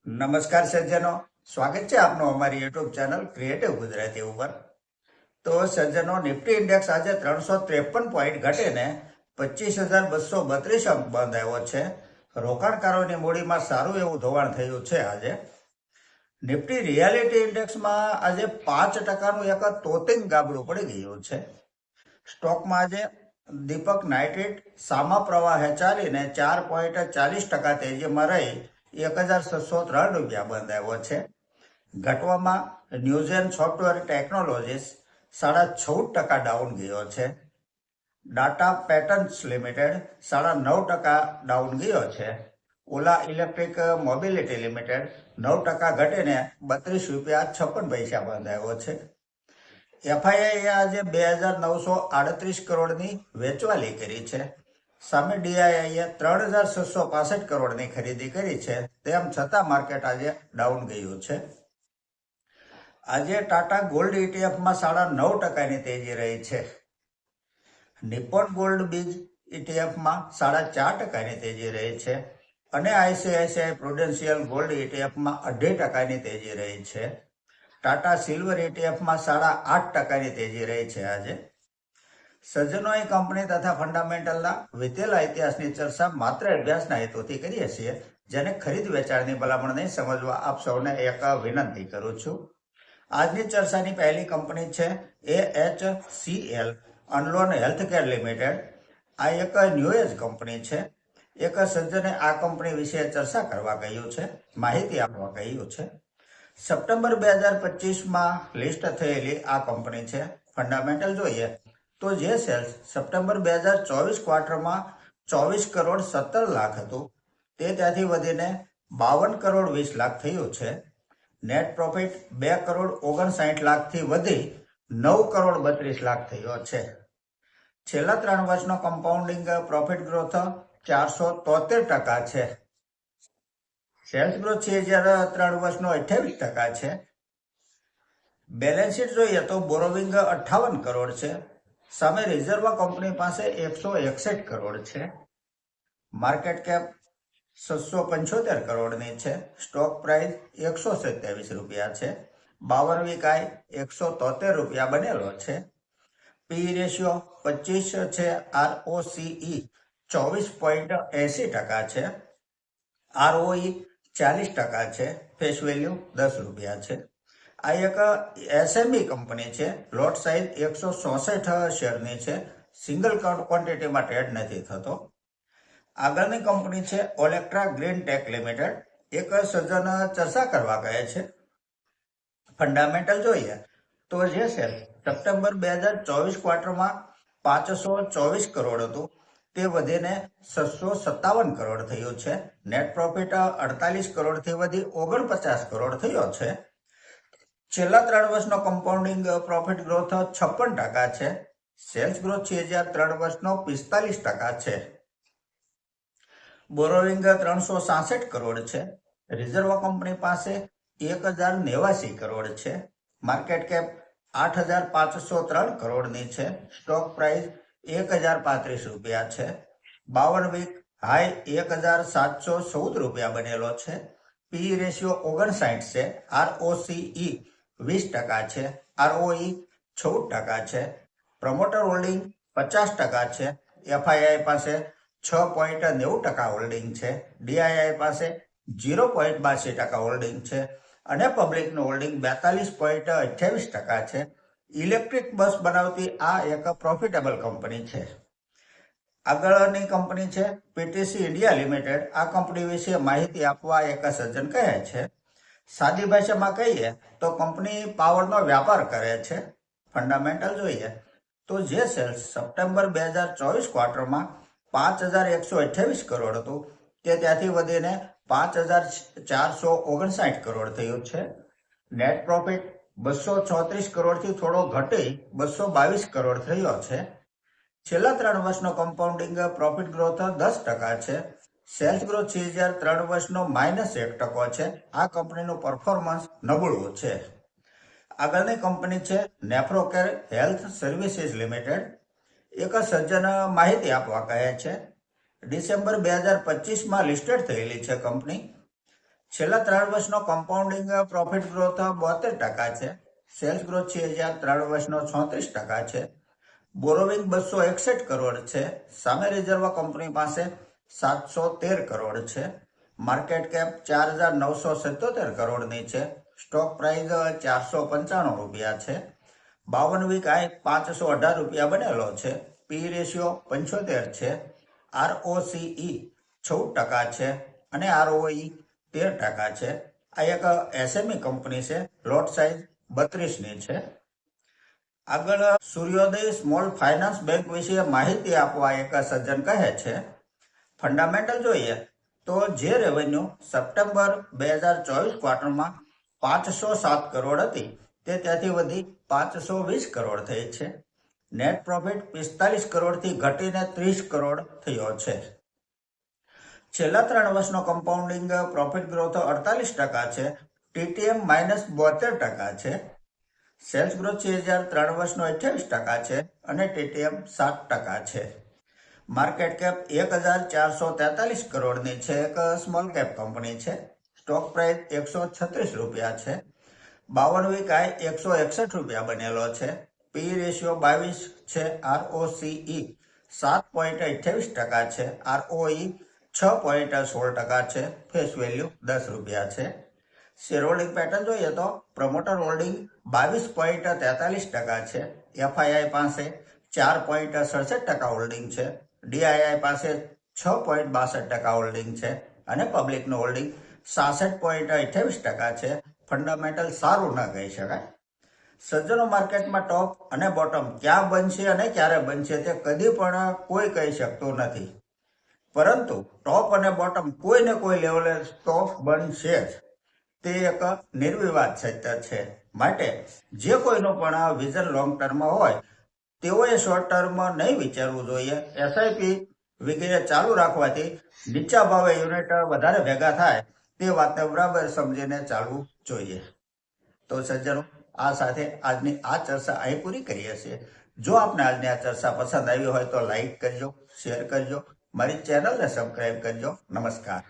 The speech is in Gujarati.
નમસ્કાર સજ્જનો, સ્વાગત છે આપનું અમારી યુટ્યુબ ચેનલ ક્રિએટિવ ગુજરાતી ઉપર. તો સજ્જનો, નિફ્ટી ઇન્ડેક્સ આજે 353 પોઈન્ટ ઘટીને 25,232 અંક બંધ આવ્યો છે. રોકાણકારોની મૂડીમાં સારું એવું ધોવાણ થયું છે. આજે નિફ્ટી રિયાલિટી ઇન્ડેક્સમાં આજે 5%નું એક તોતિંગ ગાબડું પડી ગયું છે. સ્ટોકમાં આજે દીપક નાઇટ્રેટ સામા પ્રવાહે ચાલીને 4.40% તેજીમાં રહી 1,603 રૂપિયા બંધ આવ્યો છે. ઘટવામાં ન્યુઝેન સોફ્ટવેર ટેકનોલોજીસ 14.5% ડાઉન ગયો છે. ડાટા પેટર્ન્સ લિમિટેડ 9.5% ડાઉન ગયો છે. ઓલા ઇલેક્ટ્રિક મોબિલિટી લિમિટેડ 9% ઘટીને 32 રૂપિયા 56 પૈસા બંધ આવ્યો છે. એફઆઈઆઈએ આજે 2,938 કરોડની વેચવાલી કરી છે. સામે ડીઆઈઆઈએ 3,665 કરોડની ખરીદી કરી છે. તેમ છતાં માર્કેટ આજે ડાઉન ગયું છે. આજે ટાટા ગોલ્ડ ઇટીએફમાં 9.5%ની તેજી રહી છે. નિપ્પોન ગોલ્ડ બીજ ઇટીએફમાં 4.5%ની તેજી રહી છે અને આઈસીઆઈસીઆઈ પ્રુડેન્શિયલ ગોલ્ડ ઇટીએફમાં 2.5%ની તેજી રહી છે. ટાટા સિલ્વર ઇટીએફમાં 8.5%ની તેજી રહી છે. આજે સજ્જનોએ કંપની તથા ફંડામેન્ટલના વીતેલા ઇતિહાસની ચર્ચા માત્ર અભ્યાસના હેતુથી કરીએ છીએ, જેને ખરીદ વેચાણની ભલામણ નહીં સમજવા આપ સૌને એક વિનંતી કરું છું. આજની ચર્ચાની પહેલી કંપની છે AHCL અનલોન હેલ્થકેર લિમિટેડ. આ એક ન્યૂ એજ કંપની છે. એક સજ્જને આ કંપની વિશે ચર્ચા કરવા કહ્યું છે, માહિતી આપવા કહ્યું છે. સપ્ટેમ્બર 2025માં લિસ્ટ થયેલી આ કંપની છે. ફંડામેન્ટલ જોઈએ તો જે સેલ્સ સપ્ટેમ્બર 2024 ક્વાર્ટરમાં 24 કરોડ 17 લાખ હતું, તે ત્યાંથી વધીને 52 કરોડ 20 લાખ થયું છે. નેટ પ્રોફિટ 2 કરોડ 59 લાખથી વધી 9 કરોડ 32 લાખ થયો છે. છેલ્લા 3 વર્ષનો કમ્પાઉન્ડિંગ પ્રોફિટ ગ્રોથ 473% છે. સેલ્સ ગ્રોથ છે જ્યારે 3 વર્ષનો 28% છે. બેલેન્સ શીટ જોઈએ તો બોરોવિંગ 58 કરોડ છે. સામે રિઝર્વ કંપની પાસે 161 કરોડ છે. માર્કેટ કેપ 675 કરોડની છે. સ્ટોક પ્રાઇસ 127 રૂપિયા છે. 52 વીક હાઈ 173 રૂપિયા બનેલો છે. પી રેશિયો 25 છે. ROCE 24.80% છે. ROE 40% છે. ફેસ વેલ્યુ 10 રૂપિયા છે. આ એક એસએમઈ કંપની છે. લોટ સાઇઝ 166 શેરની છે. સિંગલ ક્વોન્ટિટીમાં ટ્રેડ નથી થતો. આગળની કંપની છે ઓલેક્ટ્રા ગ્રીન ટેક લિમિટેડ. એક સજ્જન ચર્ચા કરવા કહે છે. ફંડામેન્ટલ જોઈએ તો જે સેલ સપ્ટેમ્બર 2024 ક્વાર્ટરમાં 524 કરોડ હતું, તે વધીને 657 કરોડ થયું છે. નેટ પ્રોફિટ 48 કરોડથી વધી 49 કરોડ થયો છે. છેલ્લા 3 વર્ષનો કમ્પાઉન્ડિંગ પ્રોફિટ ગ્રોથ 56% છે. સેલ્સ ગ્રોથ છે જ્યારે 3 વર્ષનો 45% છે. બોરોવિંગ 366 કરોડ છે. રિઝર્વ કંપની પાસે 1,089 કરોડ છે. માર્કેટ કેપ 8,503 કરોડની છે. સ્ટોક પ્રાઇસ 1,035 રૂપિયા છે. 52 વીક હાઈ 1,714 રૂપિયા બનેલો છે. પી રેશિયો 59 છે. ROCE 20% છે. ROE 14% છે. પ્રમોટર હોલ્ડિંગ 50% છે. એફઆઈઆઈ પાસે 6.90% હોલ્ડિંગ છે. ડીઆઈઆઈ પાસે 0.82% હોલ્ડિંગ છે અને પબ્લિકનું હોલ્ડિંગ 42.28% છે. ઇલેક્ટ્રિક બસ બનાવતી આ એક પ્રોફિટેબલ કંપની છે. આગળની કંપની છે પીટીસી ઇન્ડિયા લિમિટેડ. આ કંપની વિશે માહિતી આપવા એક સજ્જન કહે છે. સાદી ભાષામાં કહીએ તો કંપની પાવરનો વ્યાપાર કરે છે. ફંડામેન્ટલ જોઈએ તો જે સેલ્સ સપ્ટેમ્બર 2024 ક્વાર્ટરમાં 5,128 કરોડ હતું, તે ત્યાંથી વધીને 5,459 કરોડ થયું છે. નેટ પ્રોફિટ 234 કરોડથી થોડો ઘટી 222 કરોડ થયો છે. છેલ્લા 3 વર્ષનો કમ્પાઉન્ડિંગ પ્રોફિટ ગ્રોથ 10% છે. સેલ્સ ગ્રોથ છે જ્યારે 3 વર્ષનો -1% છે. આ કંપનીનું પરફોર્મન્સ નબળું છે. આગળની કંપની છે નેફ્રોકેર હેલ્થ સર્વિસીસ લિમિટેડ. એક સજ્જન માહિતી આપવા કહે છે. ડિસેમ્બર 2025માં લિસ્ટેડ થયેલી છે કંપની. છેલ્લા 3 વર્ષનો કમ્પાઉન્ડિંગ પ્રોફિટ ગ્રોથ 72% છે. સેલ્સ ગ્રોથ 3 વર્ષનો 36% છે. બોરોવિંગ 261 કરોડ છે. સામે રિઝર્વ કંપની પાસે 713 કરોડ છે. માર્કેટ કેપ 4,977 કરોડની છે. સ્ટોક પ્રાઇસ 495 રૂપિયા છે. 52 વીક હાઈ 518 રૂપિયા બનેલો છે. પી રેશિયો 75 છે. ROCE 14% છે અને ROE 13% છે. આ એક એસએમઈ કંપની છે. લોટ સાઇઝ 32ની છે. આગળ સૂર્યોદય સ્મોલ ફાઇનાન્સ બેંક વિશે માહિતી આપવા એક સજ્જન કહે છે, ફંડામેન્ટલ જોઈએ તો જે રેવન્યુ સપ્ટેમ્બર 2024 ક્વાર્ટરમાં 507 કરોડ હતી તે ત્યાંથી વધી 520 કરોડ થઈ છે. નેટ પ્રોફિટ 45 કરોડથી ઘટીને 30 કરોડ થયો છે. છેલ્લા 3 વર્ષનો કમ્પાઉન્ડિંગ પ્રોફિટ ગ્રોથ 48% છે. TTM -72% છે. સેલ્સ ગ્રોથ 3 વર્ષનો 28% છે અને TTM 7% છે. માર્કેટ કેપ 1,443 કરોડની છે. એક સ્મોલ કેપ કંપની છે. સ્ટોક પ્રાઇસ 136 રૂપિયા છે. 52 વીક હાઈ 161 રૂપિયા બનેલો છે. પી રેશિયો 22 છે. ROCE 7.28% છે. ROE 6.16% છે. ફેસ વેલ્યુ 10 રૂપિયા છે. શેર હોલ્ડિંગ પેટર્ન જોઈએ તો પ્રમોટર હોલ્ડિંગ 22.43% છે. FII પાસે 4.67% હોલ્ડિંગ છે. DII પાસે 6.62% હોલ્ડિંગ છે અને પબ્લિકનું હોલ્ડિંગ 66.28% છે. ફંડામેન્ટલ સારું ન કહી શકાય. સજ્જનો, માર્કેટમાં ટોપ અને બોટમ ક્યાં બનશે અને ક્યારે બનશે તે કદી પણ કોઈ કહી શકતું નથી, પરંતુ ટોપ અને બોટમ કોઈ ને કોઈ લેવલે ટોપ બનશે જ. તે એક નિર્વિવાદ સત્ય છે. માટે જે કોઈનું પણ વિઝન લોંગ ટર્મ હોય તેઓએ શોર્ટ ટર્મ નહીં વિચારવું જોઈએ. એસઆઈપી વગેરે ચાલુ રાખવાથી નીચા ભાવે યુનિટ વધારે ભેગા થાય તે વાતને બરાબર સમજીને ચાલવું જોઈએ. તો સજ્જનો, આ સાથે આજની આ ચર્ચા અહીં પૂરી કરીએ છીએ. જો આપને આજની આ ચર્ચા પસંદ આવી હોય તો લાઈક કરજો, શેર કરજો, મારી ચેનલને સબસ્ક્રાઈબ કરજો. નમસ્કાર.